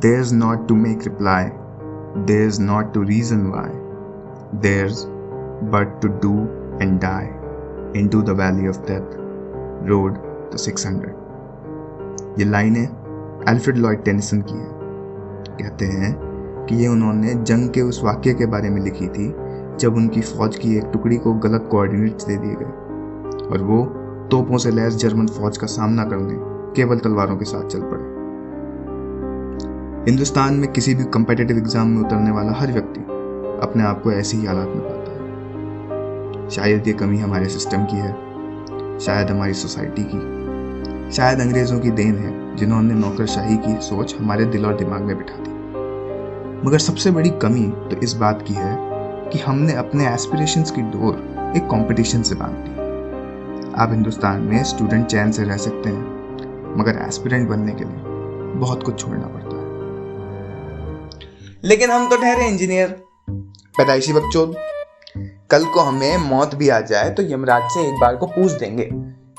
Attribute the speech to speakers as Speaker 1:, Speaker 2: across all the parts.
Speaker 1: There's not to make reply, there's not to reason why, there's but to do and die. Into the valley of death, road to 600. ये लाइनें Alfred Lloyd Tennyson की हैं। कहते हैं कि ये उन्होंने जंग के उस वाक़ये के बारे में लिखी थी जब उनकी फ़ौज की एक टुकड़ी को गलत कोऑर्डिनेट्स दे दिए गए और वो तोपों से लैस जर्मन फ़ौज का सामना करने केवल तलवारों के साथ चल पड़े। हिंदुस्तान में किसी भी कम्पिटिटिव एग्ज़ाम में उतरने वाला हर व्यक्ति अपने आप को ऐसी ही हालात में पाता है। शायद ये कमी हमारे सिस्टम की है, शायद हमारी सोसाइटी की, शायद अंग्रेज़ों की देन है जिन्होंने नौकरशाही की सोच हमारे दिल और दिमाग में बिठा दी। मगर सबसे बड़ी कमी तो इस बात की है कि हमने अपने एस्पिरेशंस की डोर एक कंपटीशन से बांध दी। आप हिंदुस्तान में स्टूडेंट चैन से रह सकते हैं, मगर एस्पिरेंट बनने के लिए बहुत कुछ छोड़ना पड़ता है। लेकिन हम तो ठहरे इंजीनियर, पैदाइशी बकचोद। कल को हमें मौत भी आ जाए तो यमराज से एक बार को पूछ देंगे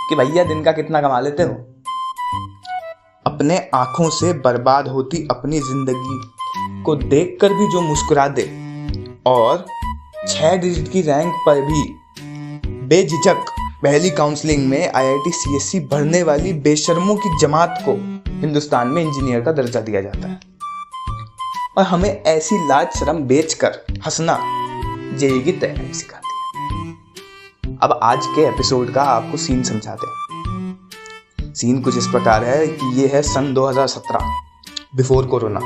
Speaker 1: कि भैया दिन का कितना कमा लेते हो। अपने आंखों से बर्बाद होती अपनी जिंदगी को देखकर भी जो मुस्कुरा दे और 6 डिजिट की रैंक पर भी बेझिझक पहली काउंसलिंग में IIT CSE भरने वाली बेशर्मों की जमात को हिंदुस्तान में इंजीनियर का दर्जा दिया जाता है और हमें ऐसी लाज शर्म बेचकर हंसना जेई की तैयारी सिखाती है। अब आज के एपिसोड का आपको सीन समझाते हैं। सीन कुछ इस प्रकार है कि ये है सन 2017 बिफोर कोरोना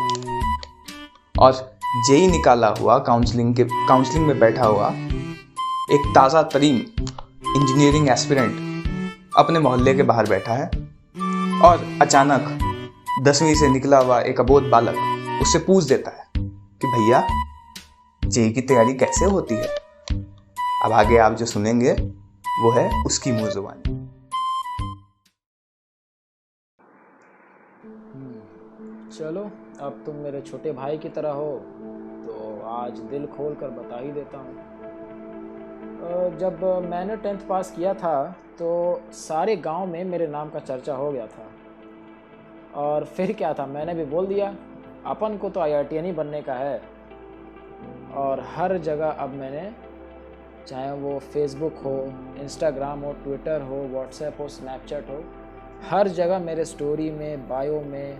Speaker 1: और जेई निकाला हुआ काउंसलिंग में बैठा हुआ एक ताज़ा तरीन इंजीनियरिंग एस्पिरेंट अपने मोहल्ले के बाहर बैठा है और अचानक 10वीं से निकला हुआ एक अबोध बालक उससे पूछ देता है कि भैया जेई की तैयारी कैसे होती है। अब आगे आप जो सुनेंगे वो है उसकी मुंह जुबानी।
Speaker 2: चलो अब तुम मेरे छोटे भाई की तरह हो तो आज दिल खोल कर बता ही देता हूँ। जब मैंने 10th पास किया था तो सारे गांव में मेरे नाम का चर्चा हो गया था और फिर क्या था, मैंने भी बोल दिया अपन को तो IITian ही बनने का है। और हर जगह अब मैंने, चाहे वो फेसबुक हो, इंस्टाग्राम हो, ट्विटर हो, व्हाट्सएप हो, स्नैपचैट हो, हर जगह मेरे स्टोरी में, बायो में,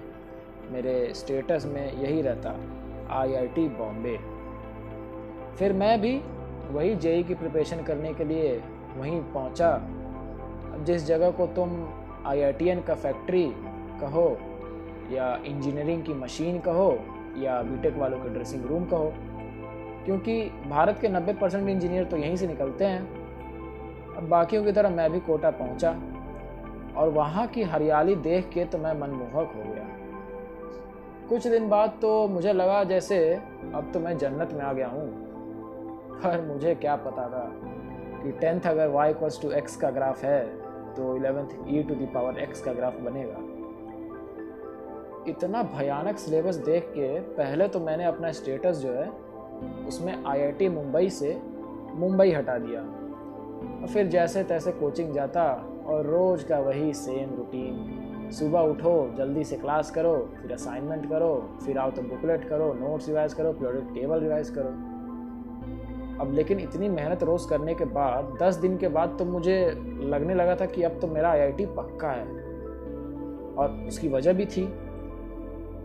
Speaker 2: मेरे स्टेटस में यही रहता IIT बॉम्बे। फिर मैं भी वही जेई की प्रिपरेशन करने के लिए वहीं पहुंचा, जिस जगह को तुम IITian का फैक्ट्री कहो या इंजीनियरिंग की मशीन कहो या बीटेक वालों के ड्रेसिंग रूम कहो, क्योंकि भारत के 90% इंजीनियर तो यहीं से निकलते हैं। अब बाकियों की तरह मैं भी कोटा पहुंचा और वहाँ की हरियाली देख के तो मैं मनमोहक हो गया। कुछ दिन बाद तो मुझे लगा जैसे अब तो मैं जन्नत में आ गया हूँ, पर मुझे क्या पता था कि 10th अगर y = x का ग्राफ है तो 11th e⁻x का ग्राफ बनेगा। इतना भयानक सिलेबस देख के पहले तो मैंने अपना स्टेटस जो है उसमें IIT मुंबई से मुंबई हटा दिया और फिर जैसे तैसे कोचिंग जाता और रोज़ का वही सेम रूटीन। सुबह उठो, जल्दी से क्लास करो, फिर असाइनमेंट करो, फिर आओ तो बुकलेट करो, नोट्स रिवाइज करो, पीरियोडिक टेबल रिवाइज करो। अब लेकिन इतनी मेहनत रोज़ करने के बाद 10 दिन के बाद तो मुझे लगने लगा था कि अब तो मेरा IIT पक्का है, और उसकी वजह भी थी।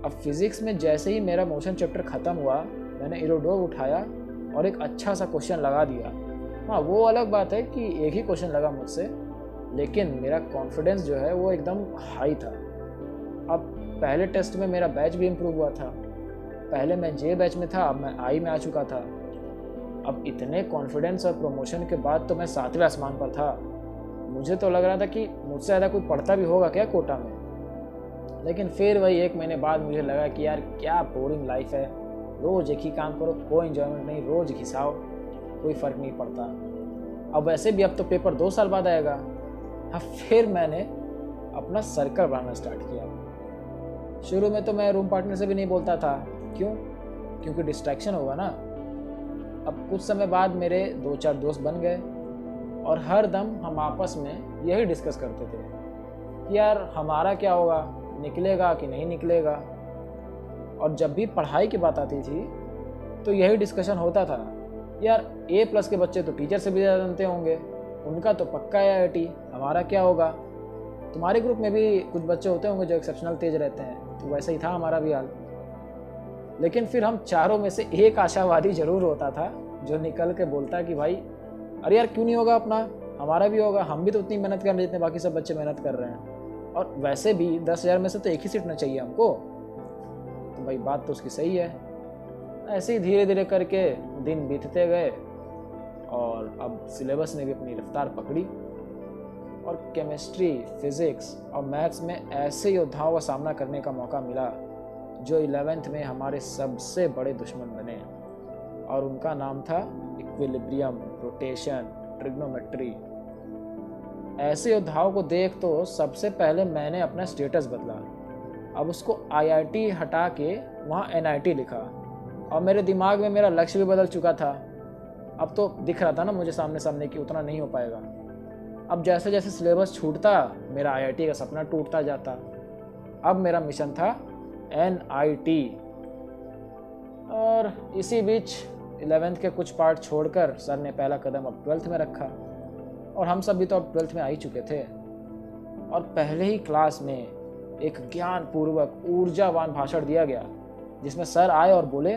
Speaker 2: अब फिज़िक्स में जैसे ही मेरा मोशन चैप्टर ख़त्म हुआ, मैंने इरोडोव उठाया और एक अच्छा सा क्वेश्चन लगा दिया। हाँ, वो अलग बात है कि एक ही क्वेश्चन लगा मुझसे, लेकिन मेरा कॉन्फिडेंस जो है वो एकदम हाई था। अब पहले टेस्ट में मेरा बैच भी इम्प्रूव हुआ था। पहले मैं जे बैच में था, अब मैं आई में आ चुका था। अब इतने कॉन्फिडेंस और प्रमोशन के बाद तो मैं 7वें आसमान पर था। मुझे तो लग रहा था कि मुझसे ज़्यादा कोई पढ़ता भी होगा क्या कोटा में। लेकिन फिर वही 1 महीने बाद मुझे लगा कि यार क्या बोरिंग लाइफ है, रोज़ एक ही काम करो, कोई इन्जॉयमेंट नहीं, रोज़ घिसाओ, कोई फ़र्क नहीं पड़ता। अब वैसे भी अब तो पेपर 2 साल बाद आएगा। हाँ, फिर मैंने अपना सर्कल बनाना स्टार्ट किया। शुरू में तो मैं रूम पार्टनर से भी नहीं बोलता था। क्यों? क्योंकि डिस्ट्रैक्शन होगा ना। अब कुछ समय बाद मेरे 2-4 दोस्त बन गए और हर दम हम आपस में यही डिस्कस करते थे कि यार हमारा क्या होगा, निकलेगा कि नहीं निकलेगा। और जब भी पढ़ाई की बात आती थी तो यही डिस्कशन होता था, यार A+ के बच्चे तो टीचर से भी ज़्यादा जानते होंगे, उनका तो पक्का है IIT, हमारा क्या होगा। तुम्हारे ग्रुप में भी कुछ बच्चे होते होंगे जो एक्सेप्शनल तेज रहते हैं, तो वैसा ही था हमारा भी हाल। लेकिन फिर हम चारों में से एक आशावादी जरूर होता था जो निकल के बोलता कि भाई अरे यार क्यों नहीं होगा अपना, हमारा भी होगा, हम भी तो उतनी मेहनत कर रहे हैं जितने बाकी सब बच्चे मेहनत कर रहे हैं, और वैसे भी 10,000 में से तो एक ही सीट ना चाहिए हमको। तो भाई बात तो उसकी सही है। ऐसे ही धीरे धीरे करके दिन बीतते गए और अब सिलेबस ने भी अपनी रफ्तार पकड़ी और केमिस्ट्री, फिजिक्स और मैथ्स में ऐसे योद्धाओं का सामना करने का मौका मिला जो 11th में हमारे सबसे बड़े दुश्मन बने, और उनका नाम था इक्विलिब्रियम, रोटेशन, ट्रिग्नोमेट्री। ऐसे योद्धाओं को देख तो सबसे पहले मैंने अपना स्टेटस बदला। अब उसको IIT हटा के वहाँ NIT लिखा, और मेरे दिमाग में मेरा लक्ष्य भी बदल चुका था। अब तो दिख रहा था ना मुझे सामने सामने कि उतना नहीं हो पाएगा। अब जैसे जैसे सिलेबस छूटता मेरा IIT का सपना टूटता जाता। अब मेरा मिशन था NIT। और इसी बीच 11th के कुछ पार्ट छोड़कर सर ने पहला कदम अब 12th में रखा, और हम सब भी तो अब 12th में आ ही चुके थे। और पहले ही क्लास में एक ज्ञानपूर्वक ऊर्जावान भाषण दिया गया जिसमें सर आए और बोले,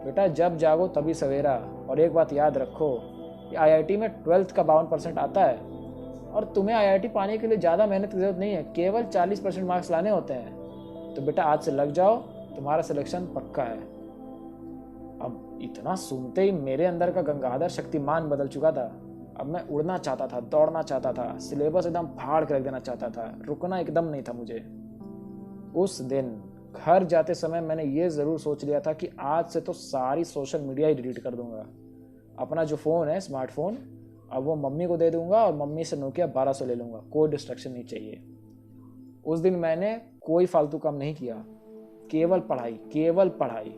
Speaker 2: बेटा जब जागो तभी सवेरा, और एक बात याद रखो कि IIT में 12th का 52% आता है, और तुम्हें IIT पाने के लिए ज़्यादा मेहनत की जरूरत नहीं है, केवल 40% मार्क्स लाने होते हैं। तो बेटा आज से लग जाओ, तुम्हारा सिलेक्शन पक्का है। अब इतना सुनते ही मेरे अंदर का गंगाधर शक्तिमान बदल चुका था। अब मैं उड़ना चाहता था, दौड़ना चाहता था, सिलेबस एकदम फाड़ कर रख देना चाहता था, रुकना एकदम नहीं था मुझे। उस दिन घर जाते समय मैंने ये ज़रूर सोच लिया था कि आज से तो सारी सोशल मीडिया ही डिलीट कर दूंगा। अपना जो फ़ोन है स्मार्टफोन, अब वो मम्मी को दे दूंगा और मम्मी से नोकिया 1200 ले लूँगा, कोई डिस्ट्रैक्शन नहीं चाहिए। उस दिन मैंने कोई फालतू काम नहीं किया, केवल पढ़ाई, केवल पढ़ाई।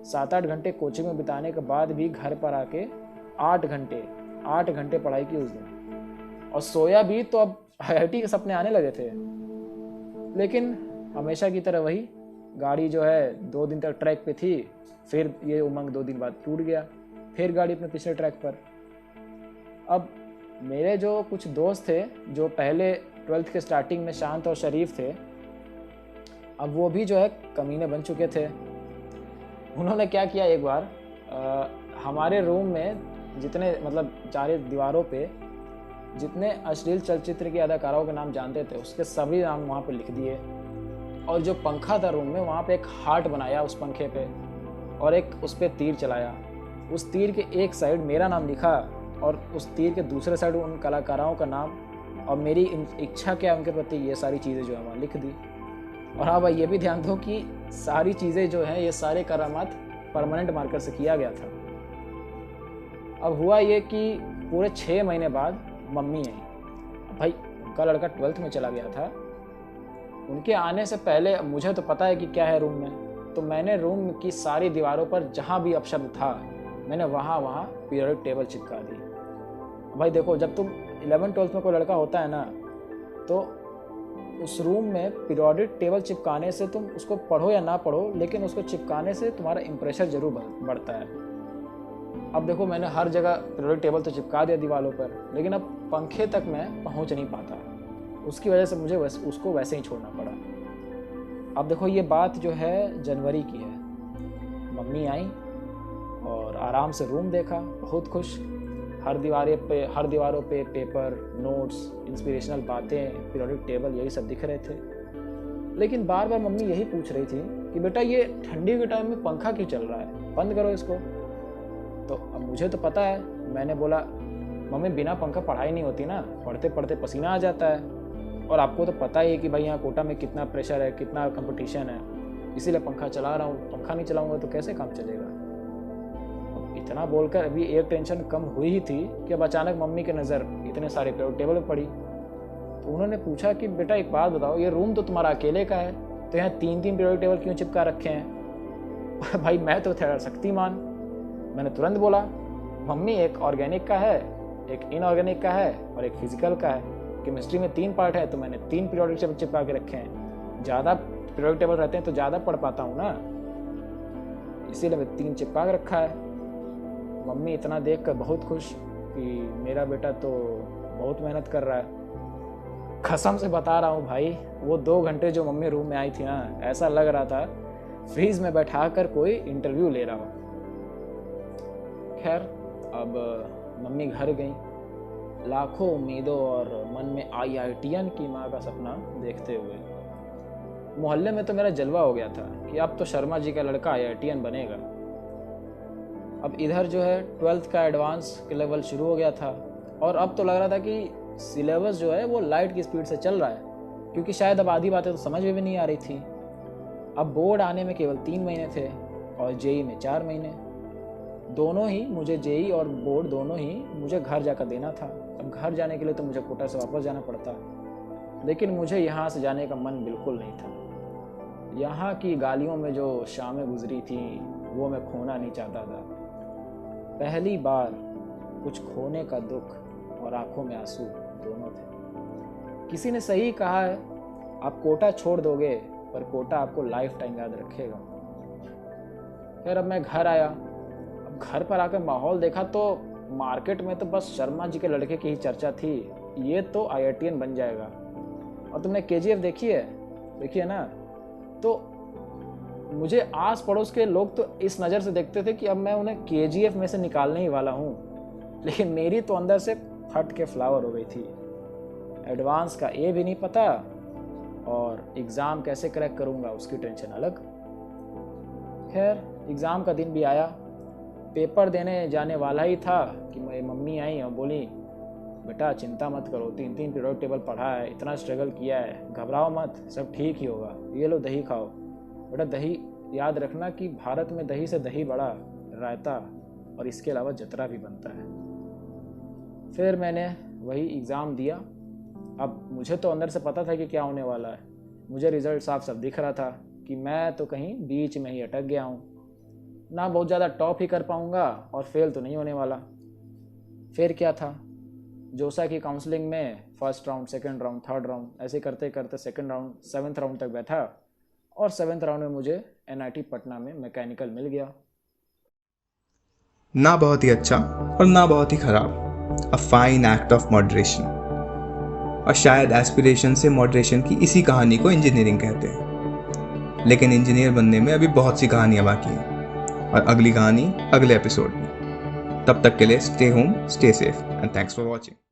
Speaker 2: 7-8 घंटे कोचिंग में बिताने के बाद भी घर पर आके 8 घंटे पढ़ाई की उस दिन, और सोया भी तो अब IIT के सपने आने लगे थे। लेकिन हमेशा की तरह वही, गाड़ी जो है 2 दिन तक ट्रैक पे थी, फिर ये उमंग 2 दिन बाद टूट गया, फिर गाड़ी अपने पिछले ट्रैक पर। अब मेरे जो कुछ दोस्त थे जो पहले 12th के स्टार्टिंग में शांत और शरीफ थे, अब वो भी जो है कमीने बन चुके थे। उन्होंने क्या किया, एक बार हमारे रूम में जितने मतलब चारों दीवारों पे जितने अश्लील चलचित्र के अदाकारों के नाम जानते थे उसके सभी नाम वहाँ पे लिख दिए, और जो पंखा था रूम में वहाँ पे एक हार्ट बनाया उस पंखे पे, और एक उस पर तीर चलाया। उस तीर के एक साइड मेरा नाम लिखा और उस तीर के दूसरे साइड उन कलाकारों का नाम और मेरी इच्छा क्या उनके प्रति, ये सारी चीज़ें जो है वहाँ लिख दी। और हाँ भाई ये भी ध्यान दो कि सारी चीज़ें जो हैं ये सारे करामात परमानेंट मार्कर से किया गया था। अब हुआ ये कि पूरे 6 महीने बाद मम्मी आई। भाई उनका लड़का 12th में चला गया था, उनके आने से पहले मुझे तो पता है कि क्या है रूम में, तो मैंने रूम की सारी दीवारों पर जहाँ भी अपशब्द था मैंने वहाँ पीरियोडिक टेबल चिपका दी। भाई देखो, जब तुम 11th-12th में कोई लड़का होता है ना, तो उस रूम में पीरियोडिक टेबल चिपकाने से तुम उसको पढ़ो या ना पढ़ो, लेकिन उसको चिपकाने से तुम्हारा इम्प्रेशन जरूर बढ़ता है। अब देखो मैंने हर जगह पीरियोडिक टेबल तो चिपका दिया दीवारों पर, लेकिन अब पंखे तक मैं पहुंच नहीं पाता, उसकी वजह से मुझे उसको वैसे ही छोड़ना पड़ा। अब देखो ये बात जो है जनवरी की है। मम्मी आई और आराम से रूम देखा, बहुत खुश। हर दीवारों पे पेपर, नोट्स, इंस्पिरेशनल बातें, पीरियोडिक टेबल, यही सब दिख रहे थे। लेकिन बार बार मम्मी यही पूछ रही थी कि बेटा ये ठंडी के टाइम में पंखा क्यों चल रहा है, बंद करो इसको। तो अब मुझे तो पता है, मैंने बोला मम्मी बिना पंखा पढ़ाई नहीं होती ना, पढ़ते पढ़ते पसीना आ जाता है, और आपको तो पता ही है कि भाई यहाँ कोटा में कितना प्रेशर है, कितना कंपटीशन है, इसीलिए पंखा चला रहा हूँ। पंखा नहीं चलाऊंगा तो कैसे काम चलेगा। इतना बोलकर अभी एक टेंशन कम हुई ही थी कि अब अचानक मम्मी की नज़र इतने सारे पीरियोडिक टेबल में पड़ी। तो उन्होंने पूछा कि बेटा एक बात बताओ, ये रूम तो तुम्हारा अकेले का है, तो यहाँ 3-3 पीरियोडिक टेबल क्यों चिपका रखे हैं। भाई मैं तो था शक्तिमान, मैंने तुरंत बोला मम्मी एक ऑर्गेनिक का है, एक इनऑर्गेनिक का है और एक फिजिकल का है। केमिस्ट्री में 3 पार्ट है तो मैंने 3 पीरियोडिक टेबल चिपका के रखे हैं। ज़्यादा पीरियोडिक टेबल रहते हैं तो ज़्यादा पढ़ पाता हूँ ना। इसीलिए मैं 3 चिपका के रखा है। मम्मी इतना देख कर बहुत खुश कि मेरा बेटा तो बहुत मेहनत कर रहा है। कसम से बता रहा हूँ भाई, वो 2 घंटे जो मम्मी रूम में आई थी ना, ऐसा लग रहा था फ्रीज में बैठा कर कोई इंटरव्यू ले रहा हो। खैर, अब मम्मी घर गई, लाखों उम्मीदों और मन में IITian की माँ का सपना देखते हुए। मोहल्ले में तो मेरा जलवा हो गया था कि अब तो शर्मा जी का लड़का IITian बनेगा। अब इधर जो है 12th का एडवांस के लेवल शुरू हो गया था, और अब तो लग रहा था कि सिलेबस जो है वो लाइट की स्पीड से चल रहा है, क्योंकि शायद अब आधी बातें तो समझ में भी नहीं आ रही थी। अब बोर्ड आने में केवल 3 महीने थे और जेई में 4 महीने। दोनों ही मुझे, जेई और बोर्ड दोनों ही मुझे घर जाकर देना था। अब घर जाने के लिए तो मुझे कोटा से वापस जाना पड़ता, लेकिन मुझे यहाँ से जाने का मन बिल्कुल नहीं था। यहाँ की गालियों में जो शामें गुजरी थी वो मैं खोना नहीं चाहता था। पहली बार कुछ खोने का दुख और आंखों में आंसू दोनों थे। किसी ने सही कहा है, आप कोटा छोड़ दोगे पर कोटा आपको लाइफ टाइम याद रखेगा। फिर अब मैं घर आया। अब घर पर आकर माहौल देखा तो मार्केट में तो बस शर्मा जी के लड़के की ही चर्चा थी, ये तो IITian बन जाएगा। और तुमने KGF देखी है ना, तो मुझे आस पड़ोस के लोग तो इस नज़र से देखते थे कि अब मैं उन्हें KGF में से निकालने ही वाला हूँ, लेकिन मेरी तो अंदर से फट के फ्लावर हो गई थी। एडवांस का ए भी नहीं पता और एग्ज़ाम कैसे क्रैक करूँगा उसकी टेंशन अलग। खैर, एग्ज़ाम का दिन भी आया। पेपर देने जाने वाला ही था कि मेरी मम्मी आई और बोली, बेटा चिंता मत करो, 3 पीरियड टेबल पढ़ा है, इतना स्ट्रगल किया है, घबराओ मत, सब ठीक ही होगा। ये लो दही खाओ। बेटा दही याद रखना कि भारत में दही से दही बड़ा, रायता और इसके अलावा जतरा भी बनता है। फिर मैंने वही एग्ज़ाम दिया। अब मुझे तो अंदर से पता था कि क्या होने वाला है। मुझे रिज़ल्ट साफ साफ दिख रहा था कि मैं तो कहीं बीच में ही अटक गया हूँ। ना बहुत ज़्यादा टॉप ही कर पाऊँगा और फेल तो नहीं होने वाला। फिर क्या था, जोसा की काउंसलिंग में first round, second round, third round ऐसे करते करते सेकंड राउंड, 7th राउंड तक बैठा और 7th राउंड में मुझे NIT पटना में मैकेनिकल मिल गया।
Speaker 1: ना बहुत ही अच्छा और ना बहुत ही खराब, a fine act of moderation. और शायद एस्पिरेशन से मॉडरेशन की इसी कहानी को इंजीनियरिंग कहते हैं। लेकिन इंजीनियर बनने में अभी बहुत सी कहानियां बाकी हैं, और अगली कहानी अगले एपिसोड में। तब तक के लिए stay home, stay safe and thanks for watching.